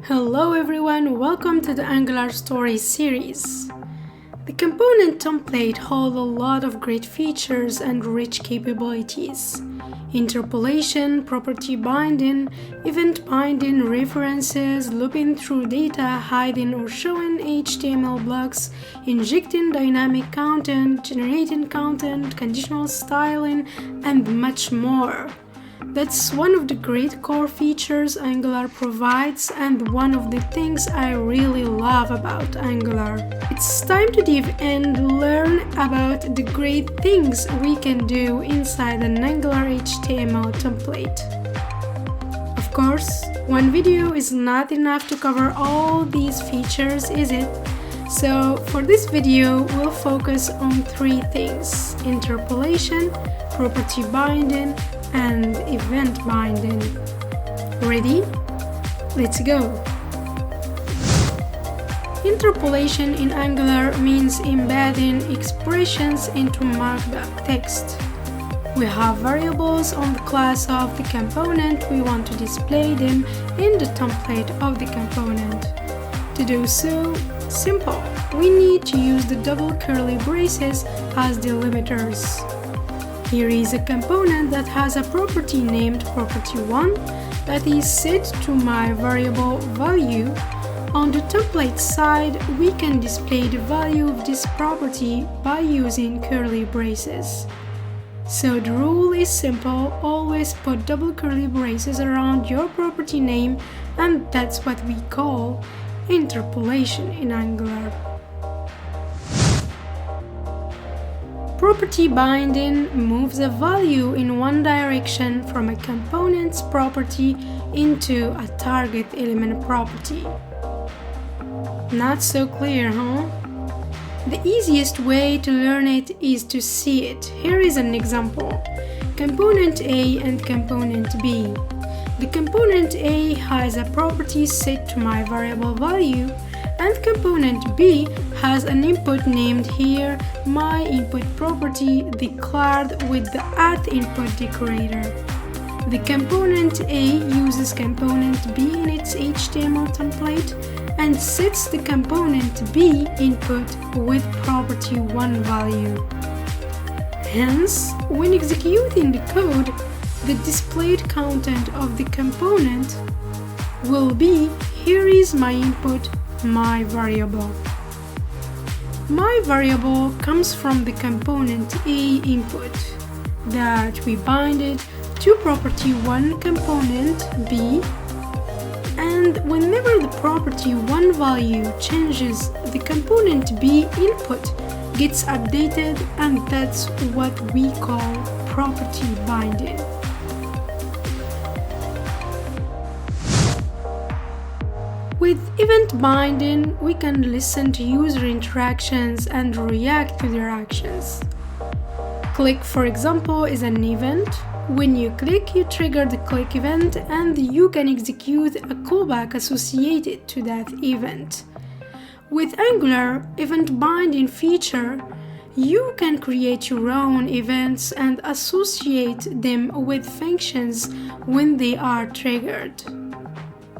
Hello everyone, welcome to the Angular Story series. The component template holds a lot of great features and rich capabilities. Interpolation, property binding, event binding, references, looping through data, hiding or showing HTML blocks, injecting dynamic content, generating content, conditional styling, and much more. That's one of the great core features Angular provides and one of the things I really love about Angular. It's time to dive in and learn about the great things we can do inside an Angular HTML template. Of course, one video is not enough to cover all these features, is it? So for this video, we'll focus on three things: interpolation, property binding, and event binding. Ready? Let's go! Interpolation in Angular means embedding expressions into marked up text. We have variables on the class of the component. We want to display them in the template of the component. To do so, simple. We need to use the double curly braces as delimiters. Here is a component that has a property named property1 that is set to my variable value. On the template side, we can display the value of this property by using curly braces. So the rule is simple: always put double curly braces around your property name, and that's what we call interpolation in Angular. Property binding moves a value in one direction from a component's property into a target element property. Not so clear, huh? The easiest way to learn it is to see it. Here is an example: component A and component B. The component A has a property set to my variable value, and component B has an input named here my input property declared with the @input decorator. The component A uses component B in its HTML template and sets the component B input with property1 value. Hence, when executing the code, the displayed content of the component will be: here is my input, my variable. My variable comes from the component A input that we binded to property1 component B, and whenever the property1 value changes, the component B input gets updated, and that's what we call property binding. With event binding, we can listen to user interactions and react to their actions. Click, for example, is an event. When you click, you trigger the click event and you can execute a callback associated to that event. With Angular event binding feature, you can create your own events and associate them with functions when they are triggered.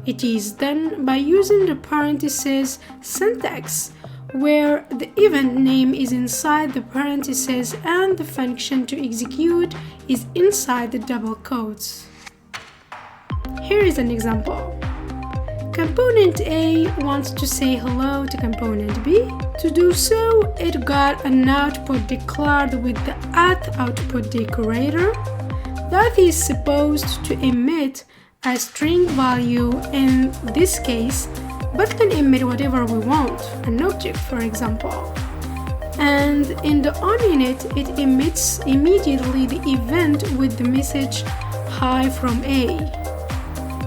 It is done by using the parentheses syntax, where the event name is inside the parentheses and the function to execute is inside the double quotes. Here is an example. Component A wants to say hello to component B. To do so, it got an output declared with the @output decorator that is supposed to emit a string value in this case, but can emit whatever we want, an object for example. And in the onInit, it emits immediately the event with the message "Hi from A."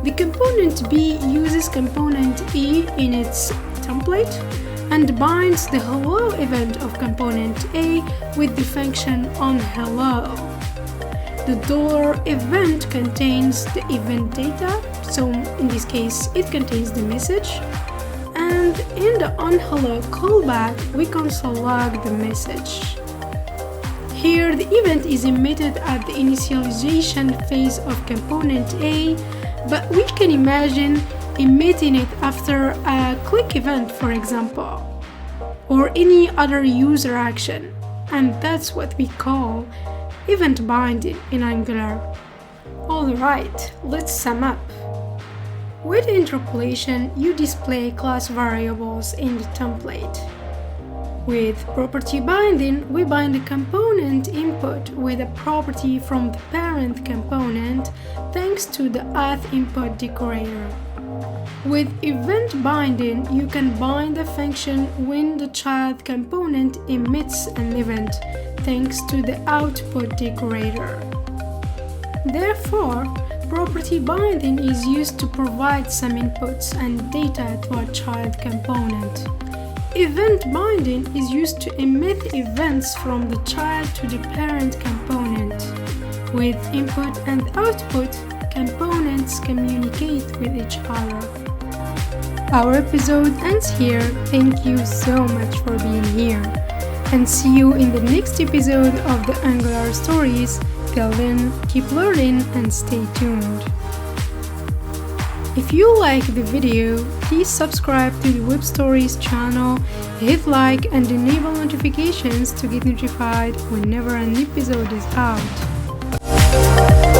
The component B uses component E in its template and binds the hello event of component A with the function onHello. The $event contains the event data, so in this case it contains the message, and in the onHello callback we console log the message. Here the event is emitted at the initialization phase of component A but we can imagine emitting it after a click event, for example, or any other user action, and that's what we call event binding in Angular. Alright, let's sum up. With interpolation, you display class variables in the template. With property binding, we bind a component input with a property from the parent component thanks to the authInput decorator. With event binding, you can bind a function when the child component emits an event thanks to the output decorator. Therefore, property binding is used to provide some inputs and data to a child component. Event binding is used to emit events from the child to the parent component. With input and output, components communicate with each other. Our episode ends here. Thank you so much for being here, and see you in the next episode of the Angular Stories. Till then, keep learning and stay tuned. If you like the video, please subscribe to the Web Stories channel, hit like and enable notifications to get notified whenever an episode is out.